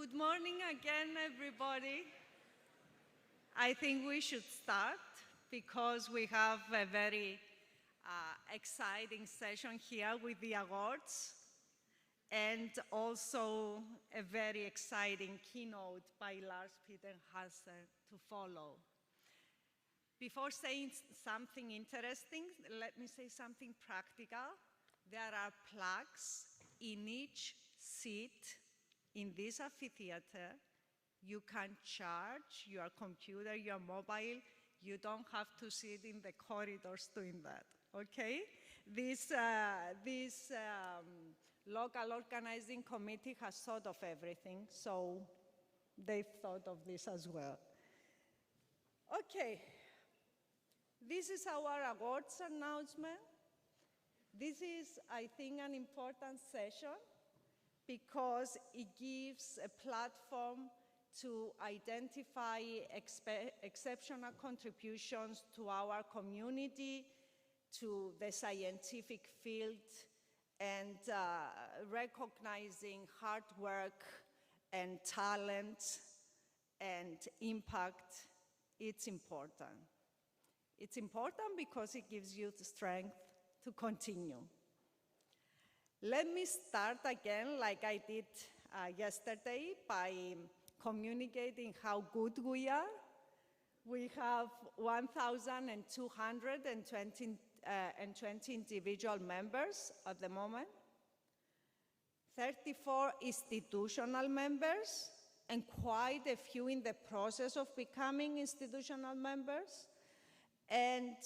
Good morning again, everybody. I think we should start because we have a very exciting session here with the awards and also a very exciting keynote by Lars Peter Hasser to follow. Before saying something interesting, let me say something practical. There are plugs in each seat in this amphitheater. You can charge your computer, your mobile. You don't have to sit in the corridors doing that, okay? This local organizing committee has thought of everything, so they've thought of this as well. Okay, this is our awards announcement. This is, I think, an important session because it gives a platform to identify exceptional contributions to our community, to the scientific field, and recognizing hard work and talent and impact. It's important. It's important because it gives you the strength to continue. Let me start again, like I did yesterday, by communicating how good we are. We have 1,220 individual members at the moment, 34 institutional members, and quite a few in the process of becoming institutional members. And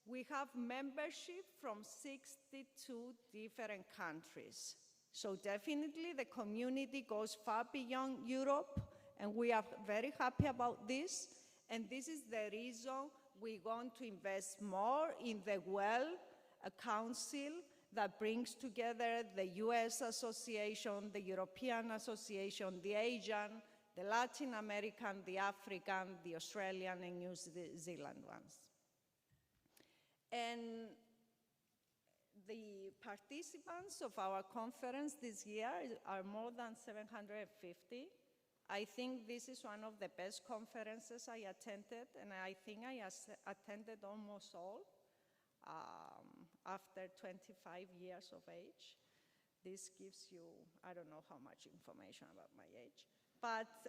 we have membership from 62 different countries. So definitely the community goes far beyond Europe, and we are very happy about this. And this is the reason we want to invest more in the Council that brings together the US Association, the European Association, the Asian, the Latin American, the African, the Australian, and New Zealand ones. And the participants of our conference this year are more than 750. I think this is one of the best conferences I attended, and I think I attended almost all after 25 years of age. This gives you, I don't know how much information about my age, but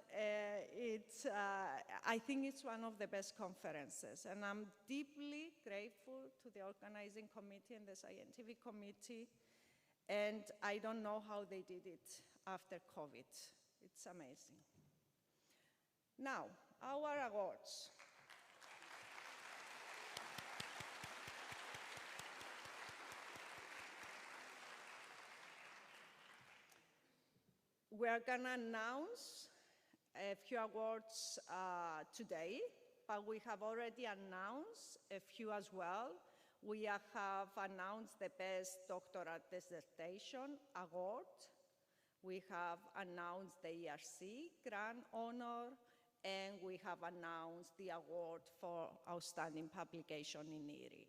I think it's one of the best conferences, and I'm deeply grateful to the organizing committee and the scientific committee, and I don't know how they did it after COVID. It's amazing. Now, our awards. We're gonna announce a few awards today, but we have already announced a few as well. We have announced the Best Doctoral Dissertation Award. We have announced the EARC Grand Honor, and we have announced the award for Outstanding Publication in EAERE.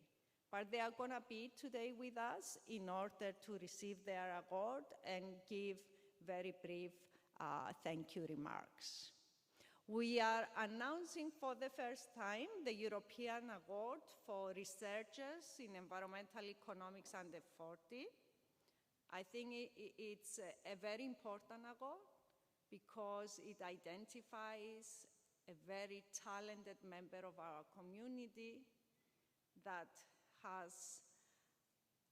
But they are gonna be today with us in order to receive their award and give very brief thank you remarks. We are announcing for the first time the European Award for Researchers in Environmental Economics Under 40. I think it's a very important award because it identifies a very talented member of our community that has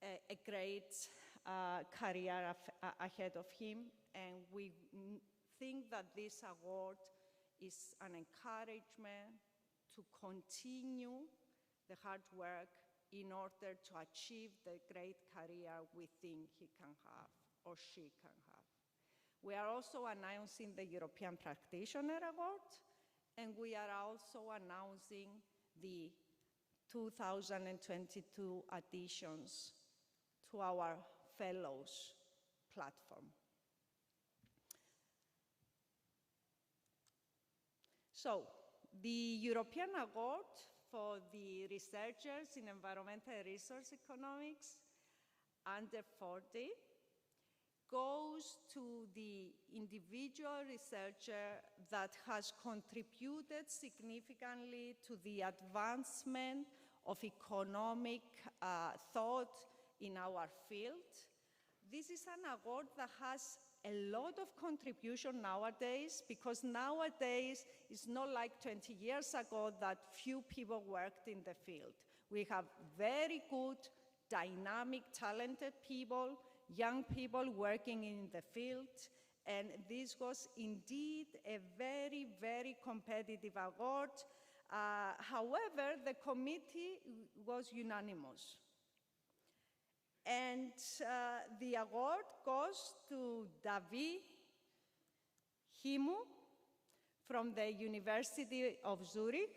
a great career ahead of him, and we think that this award is an encouragement to continue the hard work in order to achieve the great career we think he can have or she can have. We are also announcing the European Practitioner Award, and we are also announcing the 2022 additions to our Fellows platform. So, the European Award for the Researchers in Environmental Resource Economics Under 40 goes to the individual researcher that has contributed significantly to the advancement of economic thought in our field. This is an award that has a lot of contribution nowadays, because nowadays it's not like 20 years ago that few people worked in the field. We have very good, dynamic, talented people, young people working in the field, and this was indeed a very, very competitive award. However, the committee was unanimous. And the award goes to David Himu from the University of Zurich.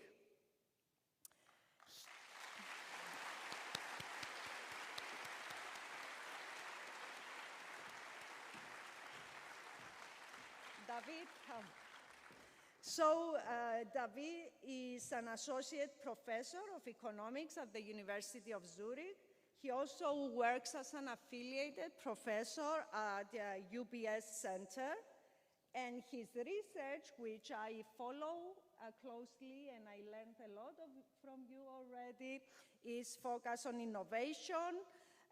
David, come. So David is an associate professor of economics at the University of Zurich. He also works as an affiliated professor at the UBS Center. And his research, which I follow closely and I learned a lot from you already, is focused on innovation,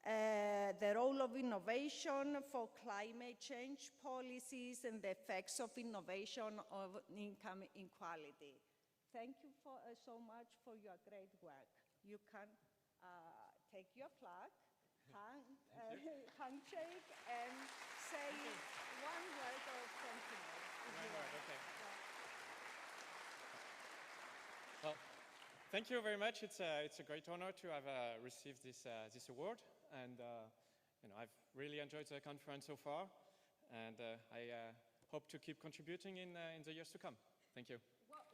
the role of innovation for climate change policies and the effects of innovation on income inequality. Thank you so much for your great work. You can take your flag, handshake, and say one word of compliment. Okay. Well, thank you very much. It's a great honor to have received this award, and I've really enjoyed the conference so far, and I hope to keep contributing in the years to come. Thank you. What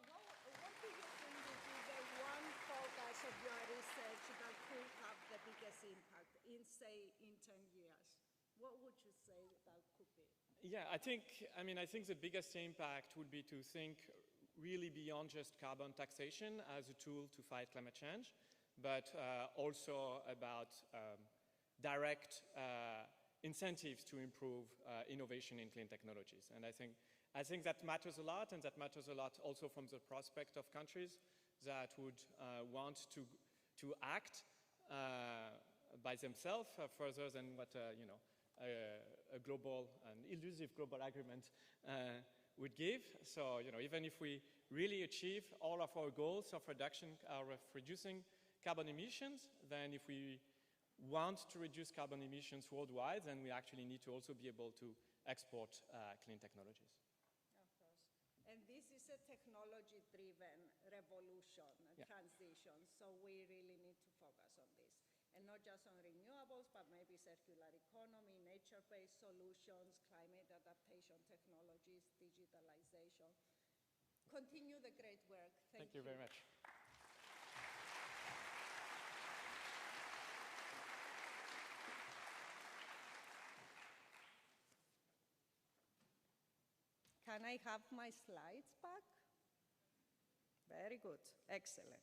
do you think would be the one focus of your research that could have the biggest impact in, say, in 10 years? What would you say that could be? Yeah, I think the biggest impact would be to think really beyond just carbon taxation as a tool to fight climate change, but also about direct incentives to improve innovation in clean technologies. And I think that matters a lot, and that matters a lot also from the prospect of countries that would want to act by themselves further than what a global, an elusive global agreement would give. So even if we really achieve all of our goals of reducing carbon emissions, then if we want to reduce carbon emissions worldwide, then we actually need to also be able to export clean technologies. Of course. And this is a technology-driven revolution, transition, so we really need to focus on this. And not just on renewables, but maybe circular economy, nature-based solutions, climate adaptation technologies, digitalization. Continue the great work. Thank you. Thank you very much. Can I have my slides back? Very good. Excellent.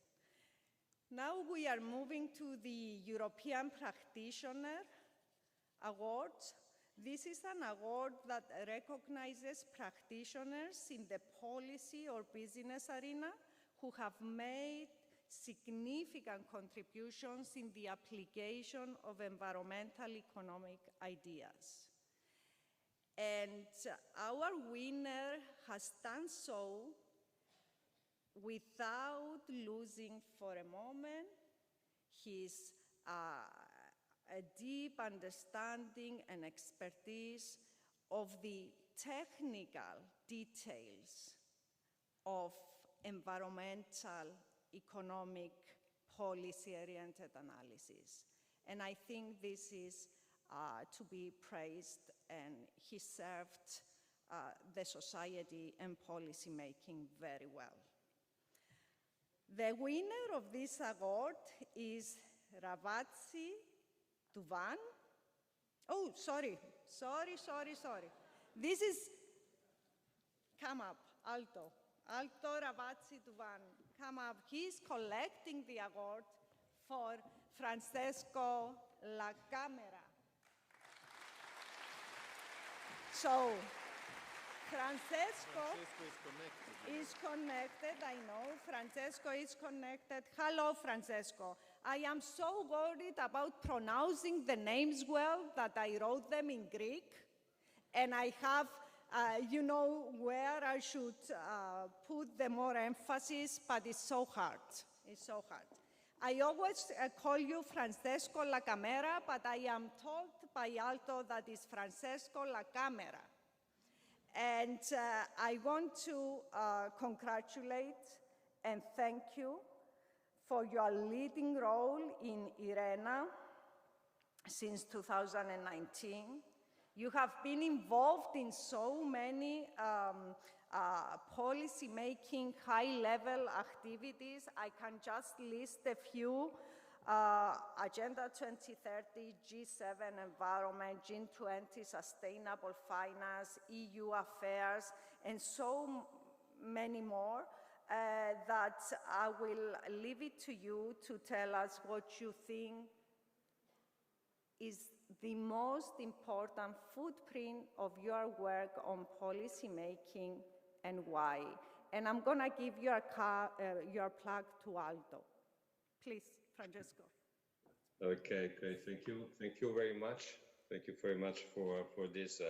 Now we are moving to the European Practitioner Award. This is an award that recognizes practitioners in the policy or business arena who have made significant contributions in the application of environmental economic ideas. And our winner has done so without losing for a moment his a deep understanding and expertise of the technical details of environmental economic policy-oriented analysis. And I think this is to be praised, and he served the society and policy making very well. The winner of this award is Ravazzi Duvan. Oh, sorry. This is, come up, Alto Ravazzi Duvan, come up. He's collecting the award for Francesco La Camera. So, Francesco is connected. is connected, I know. Francesco is connected. Hello, Francesco. I am so worried about pronouncing the names well that I wrote them in Greek. And I have, you know, where I should put the more emphasis, but it's so hard. It's so hard. I always call you Francesco La Camera, but I am told by Alto that it's Francesco La Camera. And I want to congratulate and thank you for your leading role in EAERE since 2019. You have been involved in so many policy-making, high-level activities. I can just list a few. Agenda 2030, G7 Environment, G20 Sustainable Finance, EU Affairs, and so many more that I will leave it to you to tell us what you think is the most important footprint of your work on policy making and why. And I'm going to give your plug to Aldo. Please, Francesco. Okay, thank you. Thank you very much. Thank you very much for this.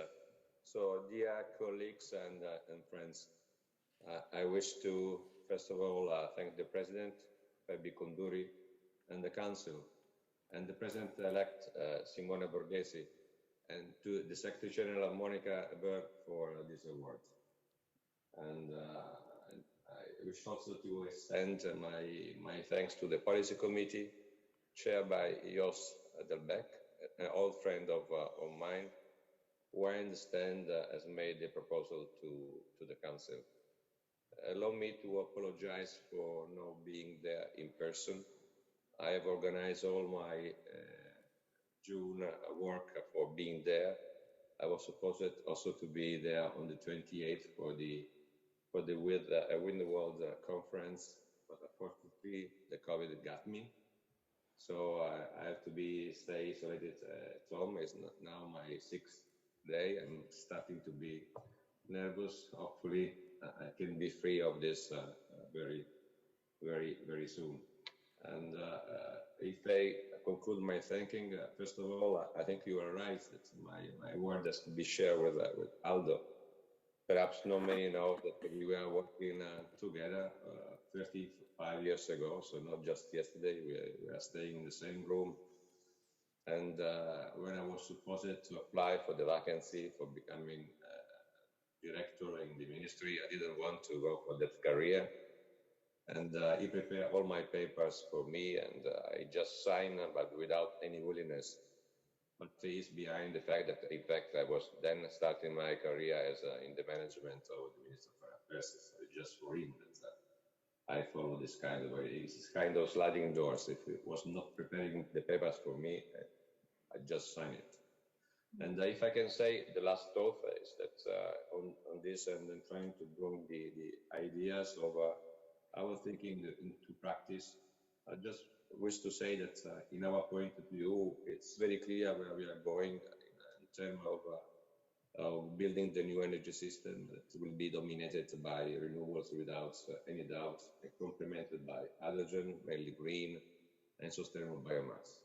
So, dear colleagues and friends, I wish to, first of all, thank the President, Fabi Konduri, and the Council, and the President-elect, Simone Borghesi, and to the Secretary General, Monica Berg, for this award. And I wish also to extend my thanks to the Policy Committee, chaired by Jos Delbecq, an old friend of mine, who I understand has made the proposal to the Council. Allow me to apologize for not being there in person. I have organized all my June work for being there. I was supposed also to be there on the 28th for the Win the World conference, but unfortunately the COVID got me. So I have to stay isolated at home. It's now my 6th day. I'm starting to be nervous. Hopefully I can be free of this very soon. And if I conclude my thanking, first of all, I think you are right that my word has to be shared with Aldo. Perhaps not many know that we were working together 35 years ago, so not just yesterday. We are staying in the same room. And when I was supposed to apply for the vacancy for becoming director in the ministry, I didn't want to go for that career. And he prepared all my papers for me, and I just signed, but without any willingness. But he is behind the fact that, in fact, I was then starting my career as in the management of the Minister of Foreign Affairs. So just for him that I follow this kind of sliding doors. If he was not preparing the papers for me, I just sign it. And if I can say, the last thought is that on this, and then trying to bring the ideas of our thinking into practice, I just wish to say that in our point of view, it's very clear where we are going in terms of building the new energy system that will be dominated by renewables without any doubt, and complemented by hydrogen, mainly green, and sustainable biomass.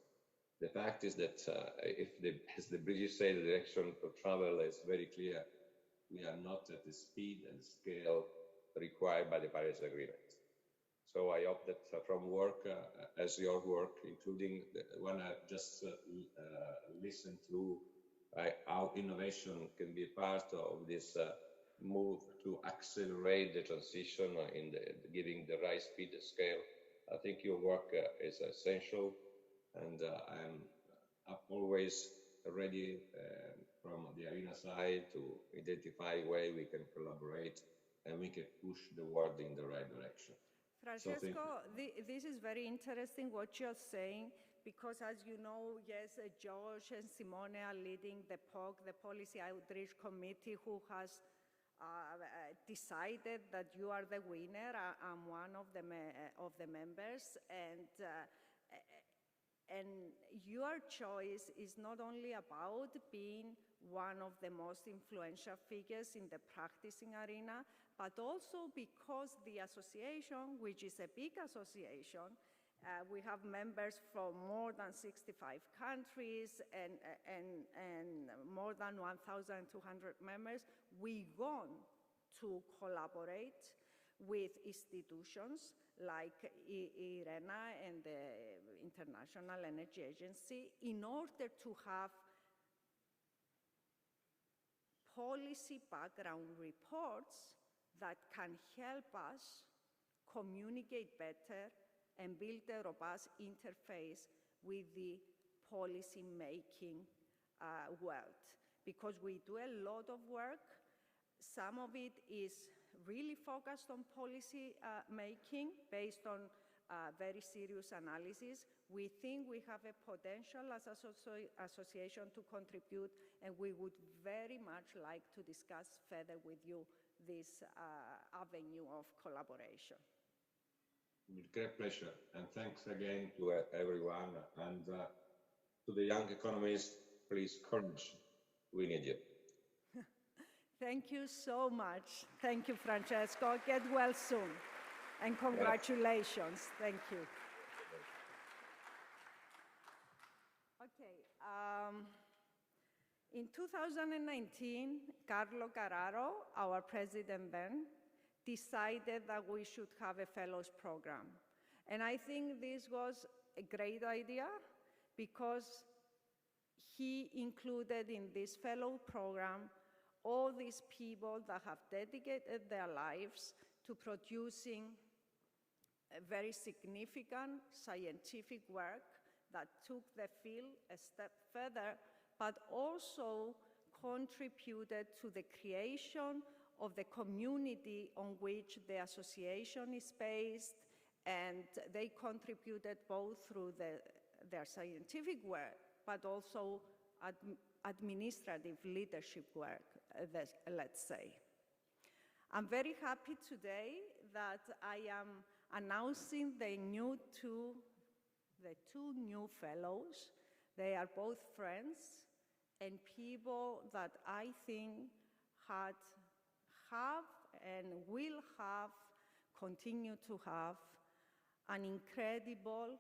The fact is that as the British say, the direction of travel is very clear. We are not at the speed and scale required by the Paris Agreement. So I hope that from work, as your work, including the one I just listened to, how innovation can be part of this move to accelerate the transition in giving the right speed and scale. I think your work is essential, and I'm always ready from the arena side to identify where we can collaborate and we can push the world in the right direction. Francesco, this is very interesting what you're saying, because as you know, yes, George and Simone are leading the POC, the Policy Outreach Committee, who has decided that you are the winner. I'm one of the members, And your choice is not only about being one of the most influential figures in the practicing arena, but also because the association, which is a big association, we have members from more than 65 countries and more than 1,200 members. We want to collaborate with institutions like EAERE and the International Energy Agency in order to have policy background reports that can help us communicate better and build a robust interface with the policy-making world. Because we do a lot of work. Some of it is really focused on policy making based on very serious analysis. We think we have a potential as an association to contribute, and we would very much like to discuss further with you this avenue of collaboration. With great pleasure, and thanks again to everyone, and to the young economists, please, courage, we need you. Thank you so much. Thank you, Francesco. Get well soon, and congratulations. Thank you. Okay. In 2019, Carlo Carraro, our president then, decided that we should have a fellows program. And I think this was a great idea because he included in this fellow program all these people that have dedicated their lives to producing a very significant scientific work that took the field a step further, but also contributed to the creation of the community on which the association is based, and they contributed both through their scientific work, but also administrative leadership work, let's say. I'm very happy today that I am announcing the two new fellows. They are both friends and people that I think have and will have, continue to have, an incredible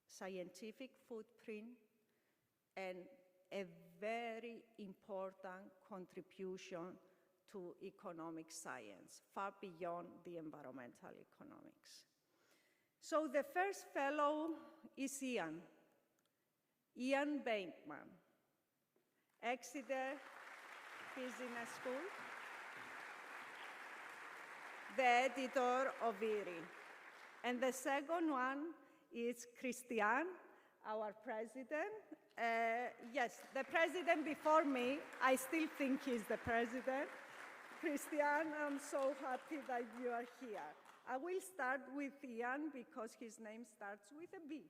scientific footprint and a very important contribution to economic science, far beyond the environmental economics. So the first fellow is Ian Bateman, Exeter Business School, the editor of EAERE. And the second one is Christian, our president. Yes, the president before me, I still think he's the president. Christian, I'm so happy that you are here. I will start with Ian because his name starts with a B.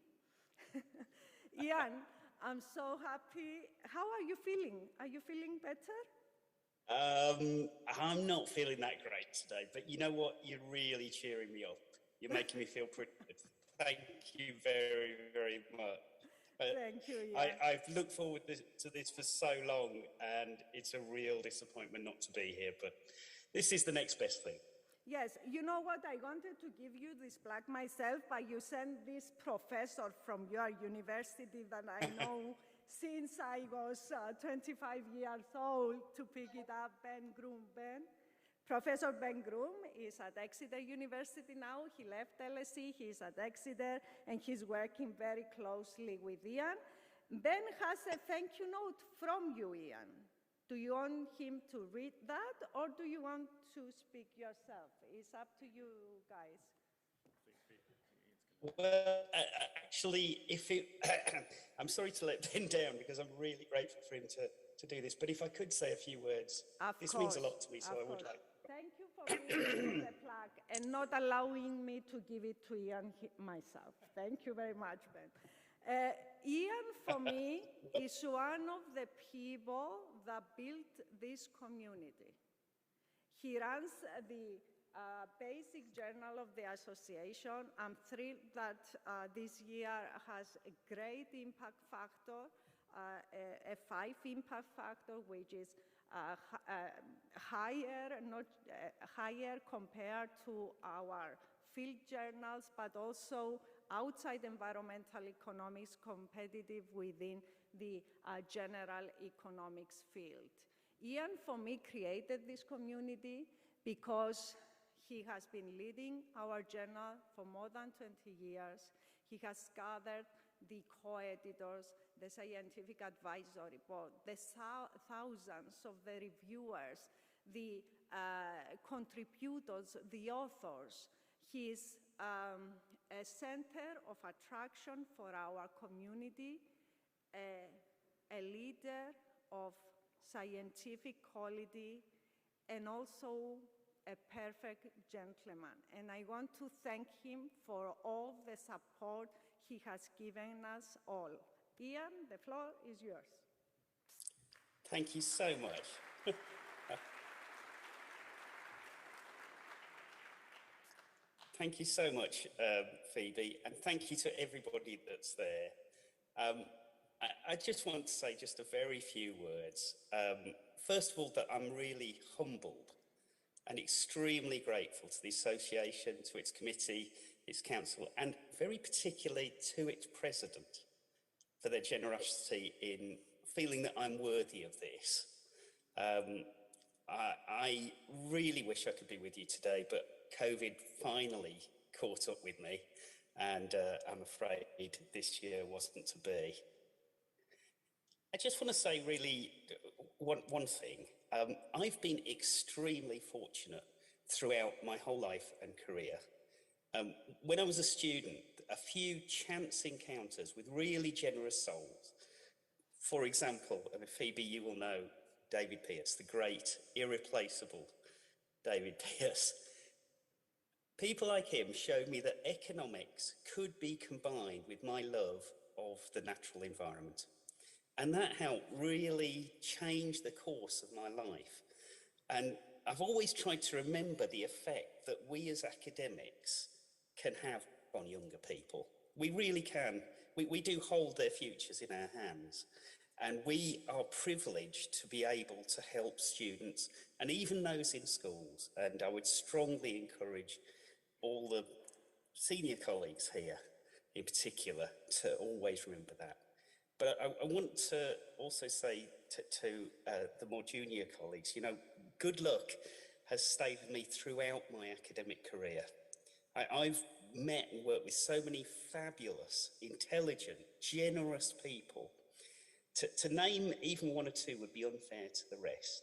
Ian, I'm so happy. How are you feeling? Are you feeling better? I'm not feeling that great today, but you know what? You're really cheering me up. You're making me feel pretty good. Thank you very, very much. Thank you, Ian. I've looked forward to this for so long, and it's a real disappointment not to be here, but this is the next best thing. Yes, you know what? I wanted to give you this plaque myself, but you sent this professor from your university that I know since I was 25 years old to pick it up, Ben Groom. Professor Ben Groom is at Exeter University now. He left LSE, he's at Exeter, and he's working very closely with Ian. Ben has a thank you note from you, Ian. Do you want him to read that, or do you want to speak yourself? It's up to you guys. Well, actually, I'm sorry to let Ben down because I'm really grateful for him to do this, but if I could say a few words, this means a lot to me, so I would like. Thank you for giving me the plaque and not allowing me to give it to Ian myself. Thank you very much, Ben. Ian, for me, is one of the people that built this community. He runs the basic journal of the association. I'm thrilled that this year has a great impact factor, a 5 impact factor, which is higher compared to our field journals, but also outside environmental economics, competitive within the general economics field. Ian, for me, created this community because he has been leading our journal for more than 20 years. He has gathered the co-editors, the scientific advisory board, the thousands of the reviewers, the contributors, the authors. He is a center of attraction for our community, a leader of scientific quality, and also a perfect gentleman. And I want to thank him for all the support he has given us all. Ian, the floor is yours. Thank you so much. Thank you so much, Phoebe, and thank you to everybody that's there. I just want to say just a very few words. First of all, that I'm really humbled and extremely grateful to the association, to its committee, its council, and very particularly to its president for their generosity in feeling that I'm worthy of this. I really wish I could be with you today, but COVID finally caught up with me, and I'm afraid this year wasn't to be. I just want to say really one thing. I've been extremely fortunate throughout my whole life and career. When I was a student, a few chance encounters with really generous souls. For example, Phoebe, you will know David Pearce, the great, irreplaceable David Pearce. People like him showed me that economics could be combined with my love of the natural environment. And that helped really change the course of my life. And I've always tried to remember the effect that we as academics can have on younger people. We really can. We do hold their futures in our hands. And we are privileged to be able to help students and even those in schools. And I would strongly encourage all the senior colleagues here in particular to always remember that. But I want to also say to the more junior colleagues, you know, good luck has stayed with me throughout my academic career. I've met and worked with so many fabulous, intelligent, generous people. To name even one or two would be unfair to the rest.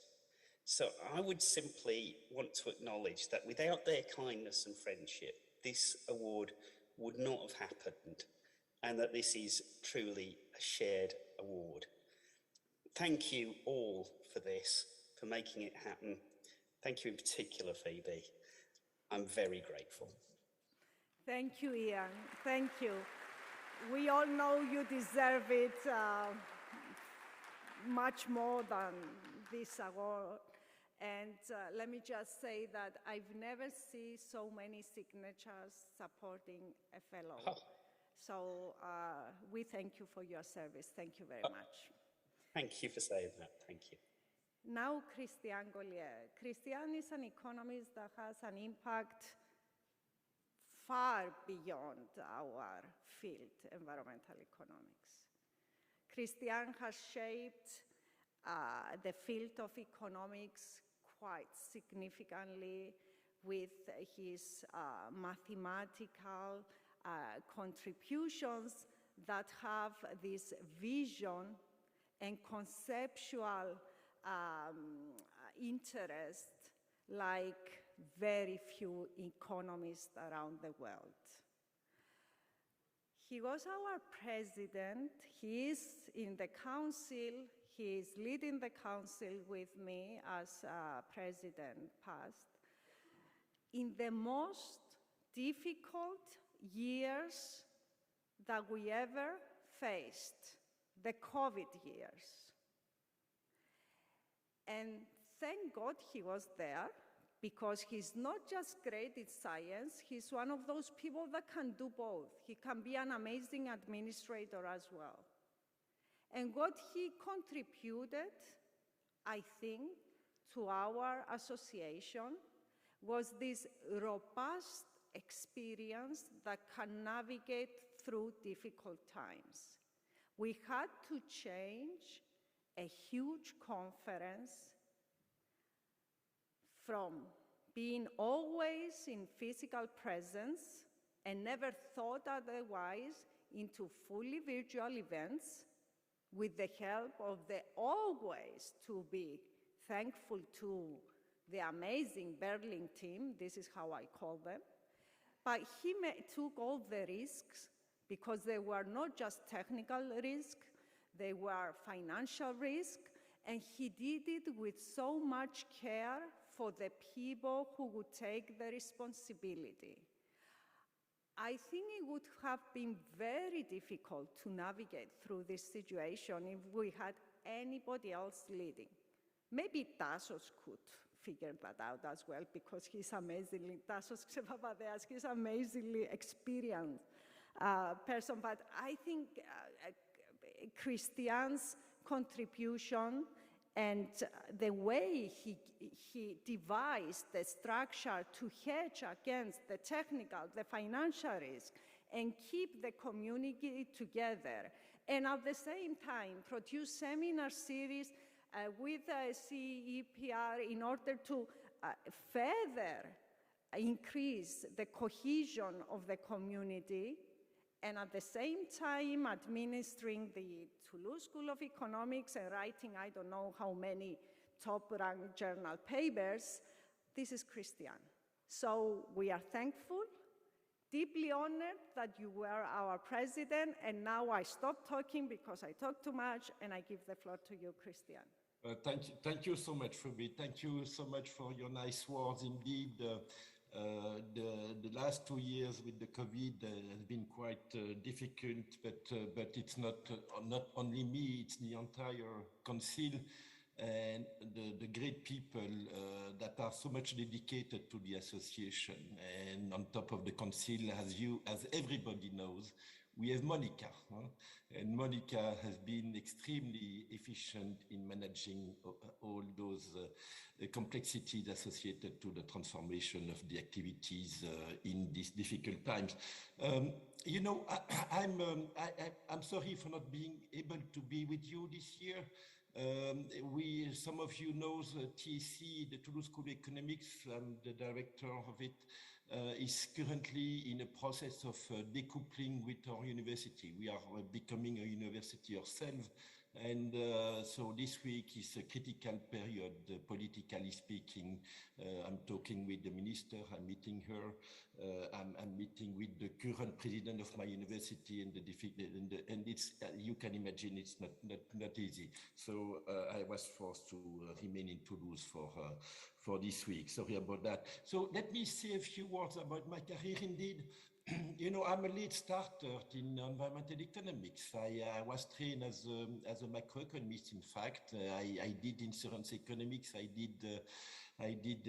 So I would simply want to acknowledge that without their kindness and friendship, this award would not have happened, and that this is truly a shared award. Thank you all for this, for making it happen. Thank you in particular, Phoebe. I'm very grateful. Thank you, Ian. Thank you. We all know you deserve it much more than this award. And let me just say that I've never seen so many signatures supporting a fellow. Oh. So we thank you for your service. Thank you very much. Thank you for saying that. Thank you. Now, Christian Gollier. Christian is an economist that has an impact far beyond our field, environmental economics. Christian has shaped the field of economics quite significantly with his mathematical contributions that have this vision and conceptual interest like very few economists around the world. He was our president. He is in the council. He is leading the council with me as president past. In the most difficult years that we ever faced, the COVID years. And thank God he was there, because he's not just great at science, he's one of those people that can do both. He can be an amazing administrator as well. And what he contributed, I think, to our association was this robust experience that can navigate through difficult times. We had to change a huge conference from being always in physical presence and never thought otherwise into fully virtual events with the help of the always to be thankful to the amazing Berlin team, this is how I call them. But he took all the risks because they were not just technical risks, they were financial risks, and he did it with so much care for the people who would take the responsibility. I think it would have been very difficult to navigate through this situation if we had anybody else leading. Maybe Tassos could figure that out as well, because he's amazingly, Tassos Xepapatheas, he's amazingly experienced person, but I think Christian's contribution and the way he devised the structure to hedge against the technical, the financial risk, and keep the community together, and at the same time produce seminar series with CEAERE in order to further increase the cohesion of the community, and at the same time administering the Toulouse School of Economics and writing I don't know how many top-ranked journal papers. This is Christian. So we are thankful, deeply honored that you were our president, and now I stop talking because I talk too much, and I give the floor to you, Christian. Thank you so much, Ruby. Thank you so much for your nice words. Indeed, the last 2 years with the COVID has been quite difficult, but it's not only me, it's the entire council and the great people that are so much dedicated to the association. And on top of the council, as everybody knows, we have Monica, and Monica has been extremely efficient in managing all those complexities associated to the transformation of the activities in these difficult times. You know, I'm sorry for not being able to be with you this year. Some of you know TSC, the Toulouse School of Economics, I'm the director of it, is currently in a process of decoupling with our university. We are becoming a university ourselves, and so this week is a critical period, politically speaking. I'm talking with the minister, I'm meeting her, I'm meeting with the current president of my university, and it's you can imagine it's not easy. So I was forced to remain in Toulouse for this week. Sorry about that. So let me say a few words about my career. Indeed, you know, I'm a late starter in environmental economics. I was trained as a macroeconomist. In fact, I did insurance economics. I did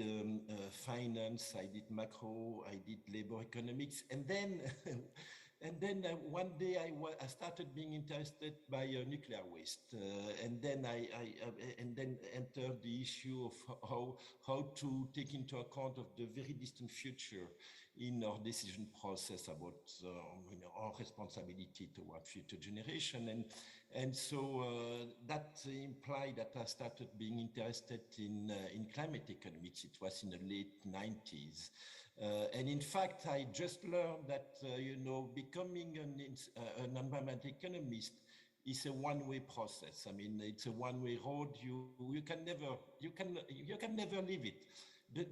finance. I did macro. I did labor economics, and then. And then one day I started being interested by nuclear waste, and then I entered the issue of how to take into account of the very distant future in our decision process about you know, our responsibility toward future generation, and so that implied that I started being interested in climate economics. It was in the late 90s. And in fact, I just learned that, you know, becoming an environmental economist is a one-way process. I mean, it's a one-way road. You can never leave it.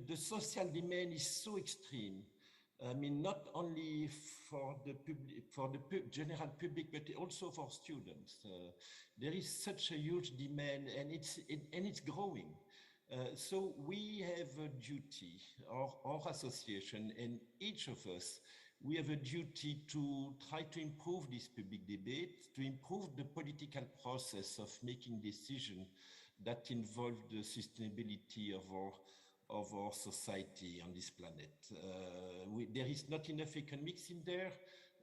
The social demand is so extreme. I mean, not only for the general public, but also for students. There is such a huge demand, and it's growing. So we have a duty, our association, and each of us, we have a duty to try to improve this public debate, to improve the political process of making decisions that involve the sustainability of our society on this planet. There is not enough economics in there.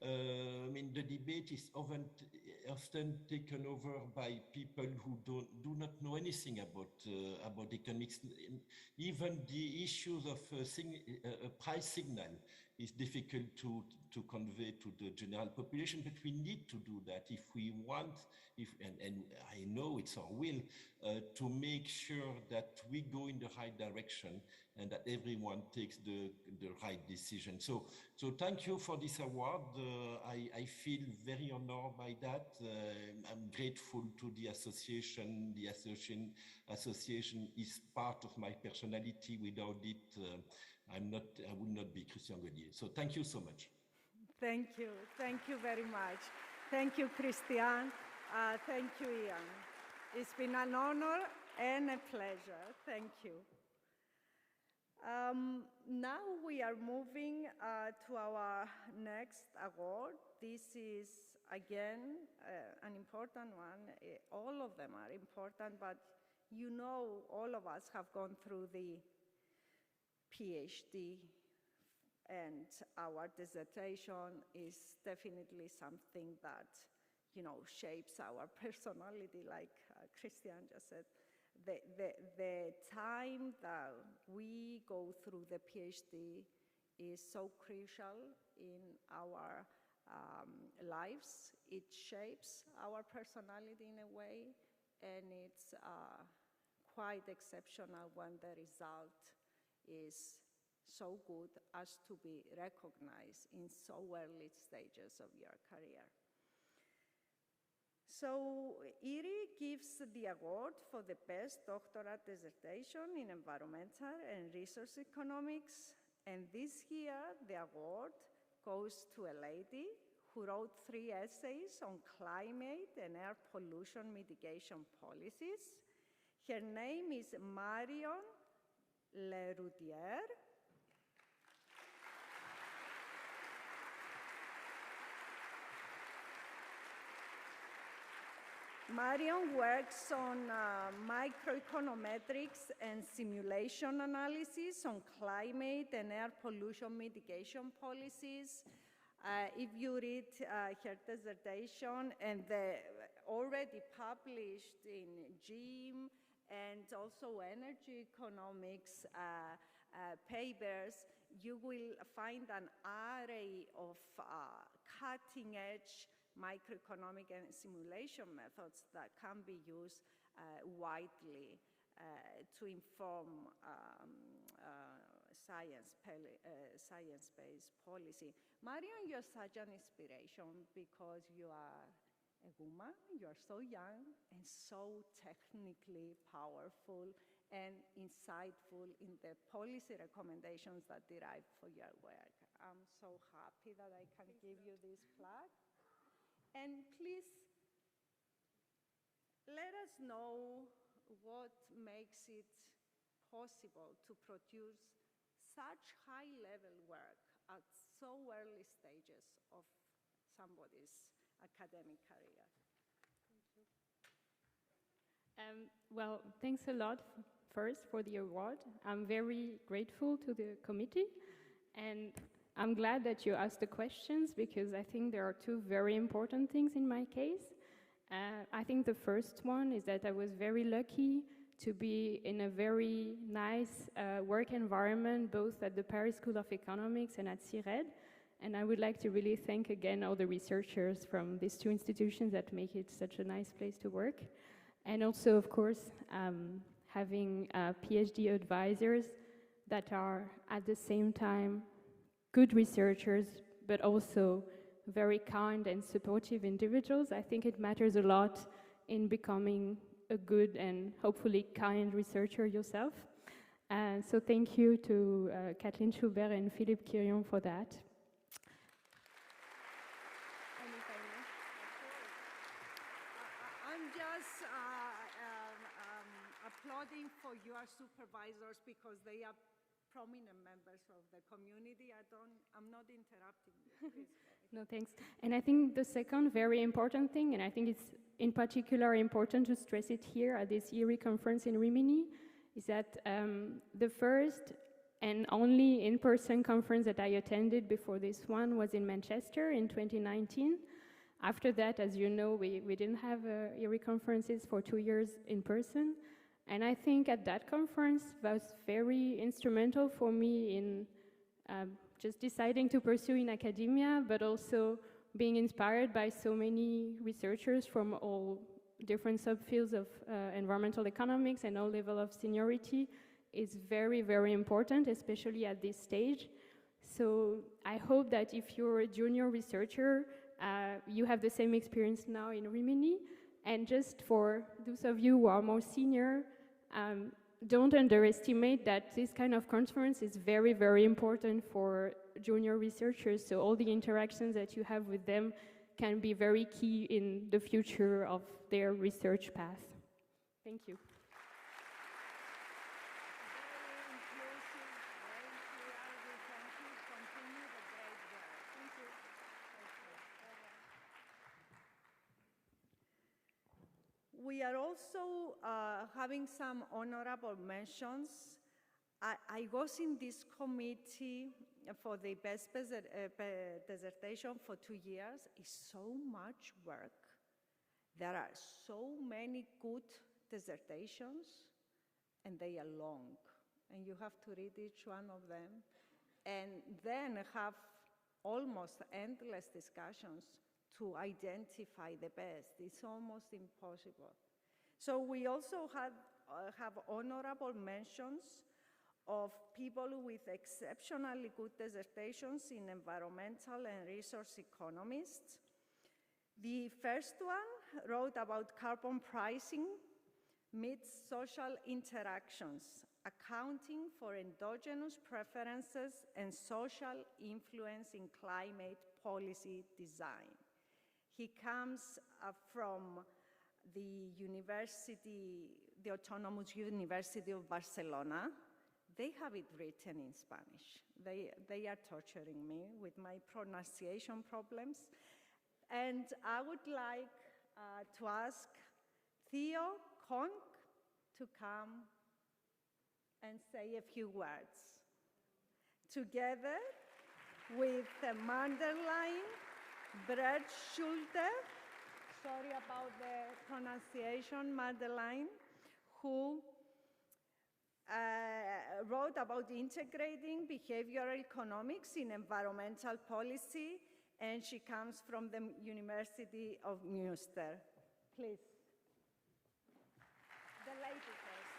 I mean, the debate is often taken over by people who do not know anything about economics. Even the issues of a price signal is difficult to convey to the general population, but we need to do that if we want, and I know it's our will, to make sure that we go in the right direction and that everyone takes the right decision. So thank you for this award. I feel very honored by that. I'm grateful to the association. The association is part of my personality. Without it, I would not be Christian Gaudier. So thank you so much. Thank you very much. Thank you, Christian. Thank you, Ian. It's been an honor and a pleasure. Thank you. Now we are moving to our next award. This is, again, an important one. All of them are important, but you know all of us have gone through the PhD, and our dissertation is definitely something that, you know, shapes our personality, like Christian just said. The time that we go through the PhD is so crucial in our lives. It shapes our personality in a way, and it's quite exceptional when the result is so good as to be recognized in so early stages of your career. So EAERE gives the award for the best doctorate dissertation in environmental and resource economics. And this year, the award goes to a lady who wrote 3 essays on climate and air pollution mitigation policies. Her name is Marion Leroudier. Marion works on microeconometrics and simulation analysis on climate and air pollution mitigation policies. If you read her dissertation and the already published in GIM and also energy economics papers, you will find an array of cutting-edge microeconomic and simulation methods that can be used widely to inform science-based policy. Marion, you're such an inspiration because you are a woman, you're so young and so technically powerful and insightful in the policy recommendations that derive for your work. I'm so happy that I can give you this plaque. And please let us know what makes it possible to produce such high-level work at so early stages of somebody's academic career. Thank you. Well, thanks a lot first for the award. I'm very grateful to the committee, and I'm glad that you asked the questions because I think there are 2 very important things in my case. I think the first one is that I was very lucky to be in a very nice work environment, both at the Paris School of Economics and at CIRED. And I would like to really thank again all the researchers from these 2 institutions that make it such a nice place to work. And also, of course, having PhD advisors that are at the same time good researchers, but also very kind and supportive individuals. I think it matters a lot in becoming a good and hopefully kind researcher yourself. So thank you to Kathleen Schubert and Philippe Quirion for that. I'm just applauding for your supervisors because they are prominent members of the community. I'm not interrupting you. Please. No, thanks. And I think the second very important thing, and I think it's in particular important to stress it here at this EAERE conference in Rimini, is that the first and only in-person conference that I attended before this one was in Manchester in 2019. After that, as you know, we didn't have EAERE conferences for 2 years in person. And I think at that conference was very instrumental for me in just deciding to pursue in academia, but also being inspired by so many researchers from all different subfields of environmental economics and all level of seniority is very, very important, especially at this stage. So I hope that if you're a junior researcher, you have the same experience now in Rimini. And just for those of you who are more senior, don't underestimate that this kind of conference is very, very important for junior researchers. So all the interactions that you have with them can be very key in the future of their research path. Thank you. We are also having some honorable mentions. I was in this committee for the best dissertation for 2 years. It's so much work. There are so many good dissertations, and they are long, and you have to read each one of them, and then have almost endless discussions to identify the best. It's almost impossible. So we also have honorable mentions of people with exceptionally good dissertations in environmental and resource economists. The first one wrote about carbon pricing meets social interactions, accounting for endogenous preferences and social influence in climate policy design. He comes from the university, the Autonomous University of Barcelona. They have it written in Spanish. They are torturing me with my pronunciation problems. And I would like to ask Theo Konk to come and say a few words. Together with Manderlein, Brett Schulte, sorry about the pronunciation, Madeleine, who wrote about integrating behavioral economics in environmental policy, and she comes from the University of Münster. Please. The lady first.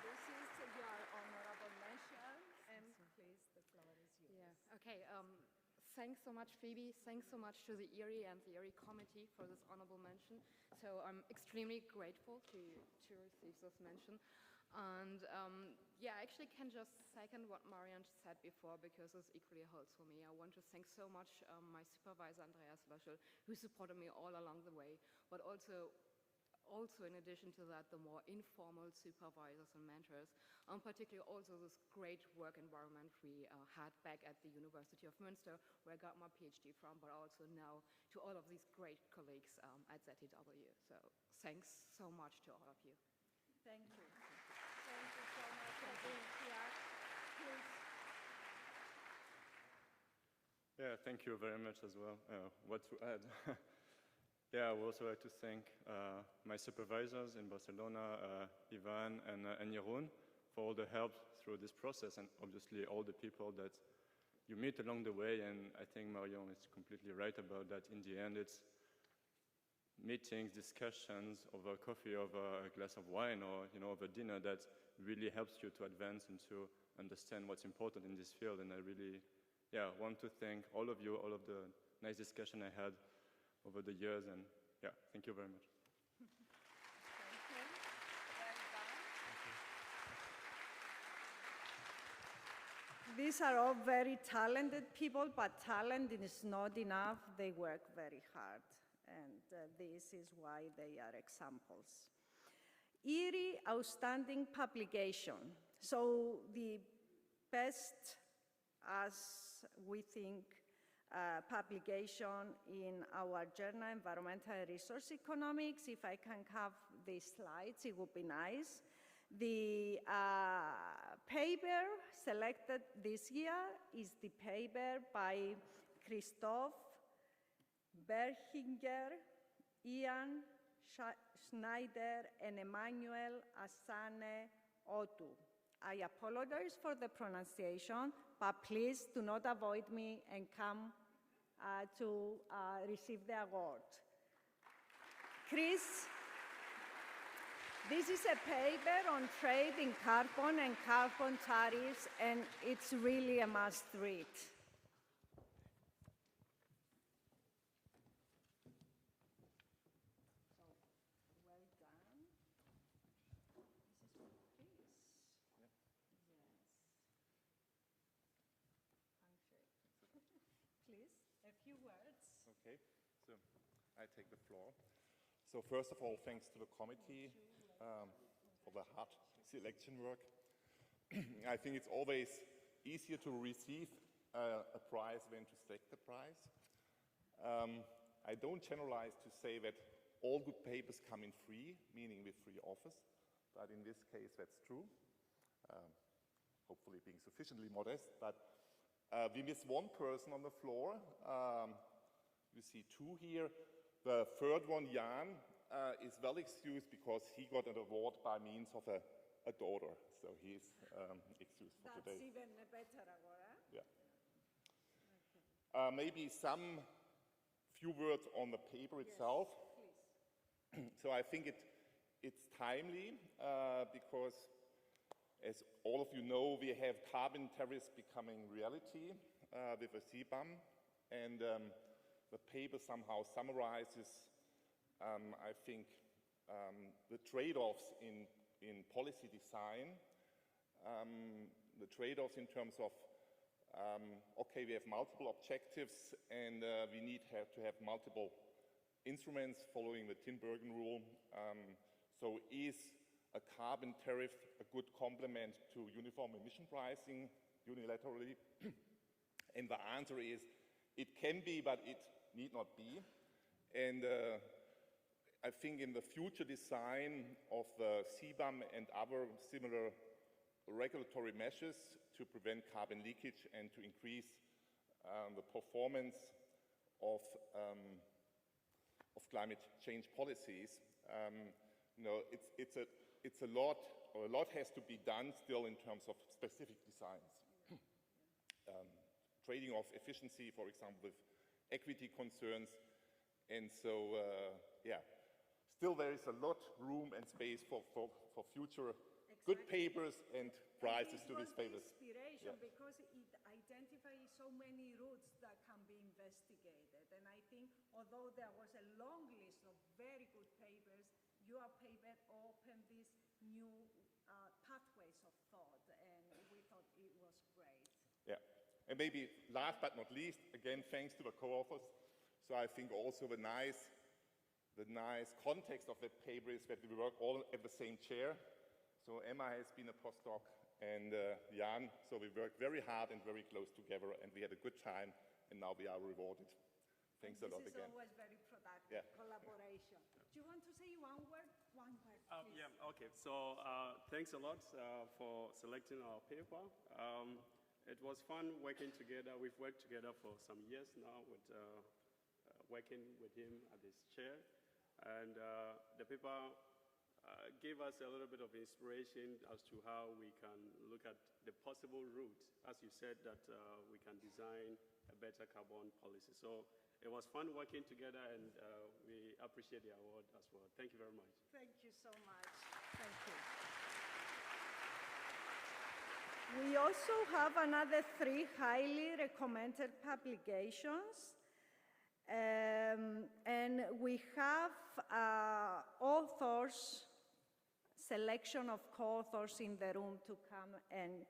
This is your honorable mention, and please, the floor is yours. Yeah, okay. Thanks so much, Phoebe. Thanks so much to the EAERE and the EAERE committee for this honorable mention. So I'm extremely grateful to receive this mention. And yeah, I actually can just second what Marianne said before, because this equally holds for me. I want to thank so much my supervisor, Andreas Löschel, who supported me all along the way, but also in addition to that, the more informal supervisors and mentors, and particularly also this great work environment we had back at the University of Münster, where I got my PhD from, but also now to all of these great colleagues at ZTW. So thanks so much to all of you. Thank you. Thank you so much for being here. Please. Yeah, thank you very much as well. What to add? Yeah, I would also like to thank my supervisors in Barcelona, Ivan and Jeroen, for all the help through this process, and obviously all the people that you meet along the way. And I think Marion is completely right about that. In the end, it's meetings, discussions over coffee, over a glass of wine, or over dinner that really helps you to advance and to understand what's important in this field. And I really, want to thank all of you, all of the nice discussion I had over the years, and thank you very much. Thank you. Well done. These are all very talented people, but talent is not enough. They work very hard, and this is why they are examples. EAERE outstanding publication. So the best, as we think, publication in our journal, Environmental and Resource Economics. If I can have these slides, it would be nice. The paper selected this year is the paper by Christoph Berchinger, Ian Schneider, and Emmanuel Asane Otu. I apologize for the pronunciation, but please do not avoid me and come to receive the award. Chris, this is a paper on trade in carbon and carbon tariffs, and it's really a must read. Okay, so I take the floor. So first of all, thanks to the committee for the hard selection work. I think it's always easier to receive a prize than to select the prize. I don't generalize to say that all good papers come in free, meaning with free offers, but in this case that's true. Hopefully being sufficiently modest, but we miss one person on the floor. You see two here. The third one, Jan, is well excused because he got an award by means of a daughter. So he's excused for today. That's even a better award, eh? Yeah. Okay. Maybe some few words on the paper itself. Please. So I think it's timely because, as all of you know, we have carbon tariffs becoming reality with the CBAM, and the paper somehow summarizes, I think, the trade-offs in policy design, the trade-offs in terms of, okay, we have multiple objectives and we need to have multiple instruments following the Tinbergen rule. So is a carbon tariff a good complement to uniform emission pricing unilaterally? And the answer is, it can be, but it need not be. And I think in the future design of the CBAM and other similar regulatory measures to prevent carbon leakage and to increase the performance of climate change policies, it's a lot, or a lot has to be done still in terms of specific designs. Trading off efficiency, for example, with equity concerns. And so, yeah, still there is a lot room and space for future good papers and prizes to these papers. Inspiration, because it identifies so many routes that can be investigated. And I think, although there was a long list of very good papers, your paper opened these new pathways of thought, and we thought it was great. Yeah. And maybe last but not least, again, thanks to the co-authors. So I think also the nice context of that paper is that we work all at the same chair. So Emma has been a postdoc and Jan, so we worked very hard and very close together, and we had a good time, and now we are rewarded. Thanks a lot again. This is always very productive collaboration. Do you want to say one word? One word, please. Yeah, okay. So thanks a lot for selecting our paper. It was fun working together. We've worked together for some years now with working with him at his chair. And the paper gave us a little bit of inspiration as to how we can look at the possible route, as you said, that we can design a better carbon policy. So it was fun working together, and we appreciate the award as well. Thank you very much. Thank you so much. Thank you. We also have another 3 highly recommended publications. And we have authors, selection of co-authors in the room to come and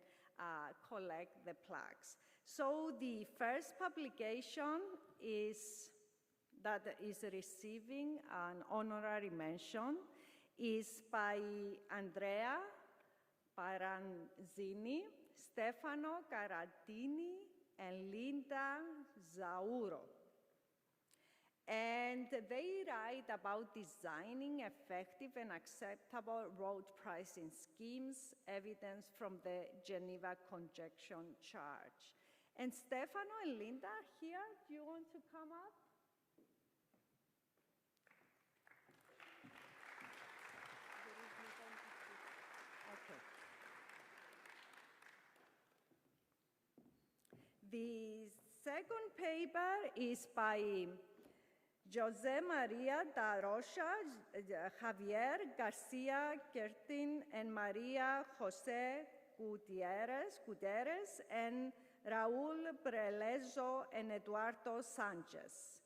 collect the plaques. So the first publication that is receiving an honorary mention is by Andrea Paranzini, Stefano Caratini, and Linda Zauro. And they write about designing effective and acceptable road pricing schemes, evidence from the Geneva Congestion Charge. And Stefano and Linda are here. Do you want to come up? Okay. The second paper is by Jose Maria da Rocha, Javier Garcia Gertin, and Maria Jose Gutierrez, and Raul Brelezo and Eduardo Sanchez.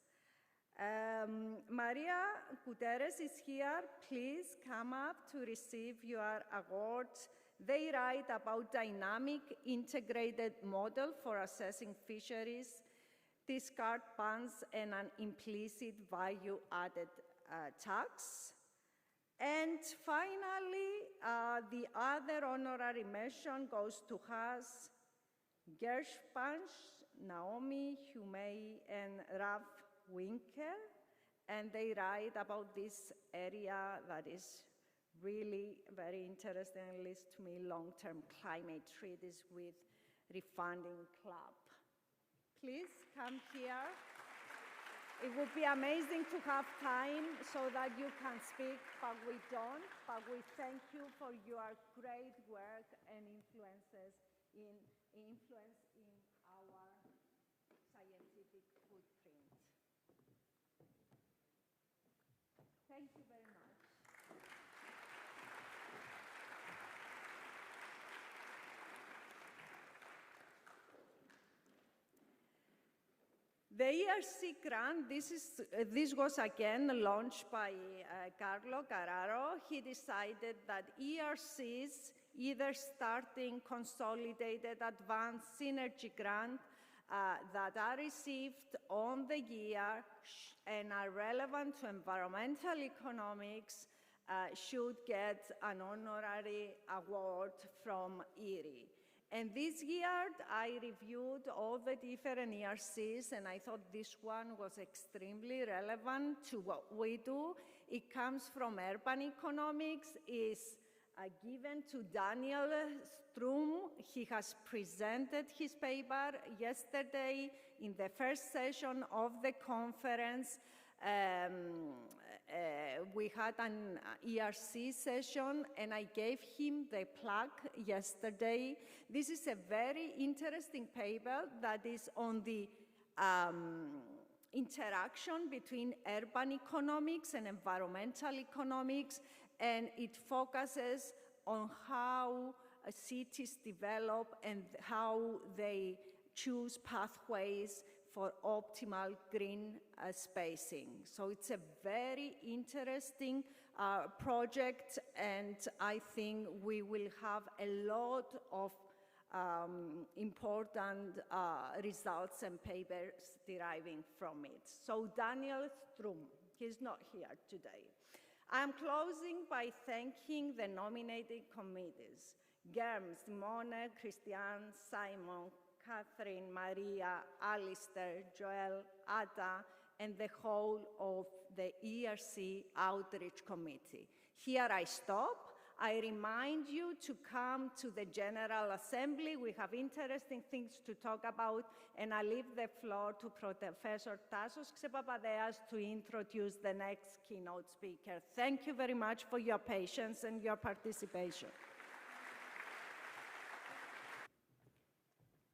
Maria Gutierrez is here. Please come up to receive your award. They write about dynamic integrated model for assessing fisheries, discard bans, and an implicit value-added tax. And finally, the other honorary mention goes to Haas, Gershpanch, Naomi, Humei, and Rav Winkel, and they write about this area that is really very interesting, at least to me, long-term climate treaties with Refunding Club. Please come here. It would be amazing to have time so that you can speak, but we don't. But we thank you for your great work and influence in our scientific footprint. Thank you very much. The ERC grant, this was again launched by Carlo Carraro. He decided that ERCs, either starting consolidated advanced synergy grant that are received on the year and are relevant to environmental economics, should get an honorary award from EAERE. And this year, I reviewed all the different ERCs, and I thought this one was extremely relevant to what we do. It comes from urban economics, is given to Daniel Strum. He has presented his paper yesterday in the first session of the conference. We had an ERC session, and I gave him the plaque yesterday. This is a very interesting paper that is on the interaction between urban economics and environmental economics, and it focuses on how cities develop and how they choose pathways for optimal green spacing. So it's a very interesting project, and I think we will have a lot of important results and papers deriving from it. So Daniel Strum, he's not here today. I'm closing by thanking the nominating committees, Germ, Simone, Christian, Simon, Catherine, Maria, Alistair, Joel, Ada, and the whole of the ERC Outreach Committee. Here I stop. I remind you to come to the General Assembly. We have interesting things to talk about, and I leave the floor to Professor Tassos Xepapadeas to introduce the next keynote speaker. Thank you very much for your patience and your participation.